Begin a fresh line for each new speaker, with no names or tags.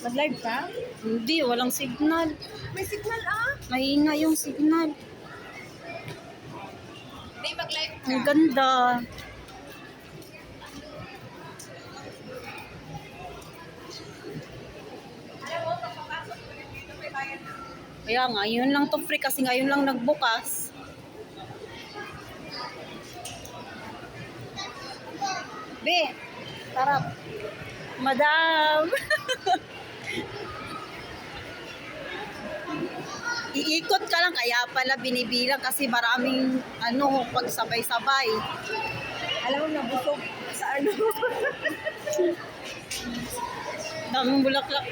Mag-live ka?
Hindi, walang signal.
May signal ah.
Mahina yung signal.
Hindi, mag-live ka.
Ang ganda.
Alam mo, kapapasok ko dito, may bayad na.
Kaya nga, yun lang to free kasi ngayon lang nagbukas. Be, tarap. Madam. Iikot ka lang, kaya pala binibilang kasi maraming pagsabay-sabay.
Alam mo, nabusog sa ano.
Daming bulaklak.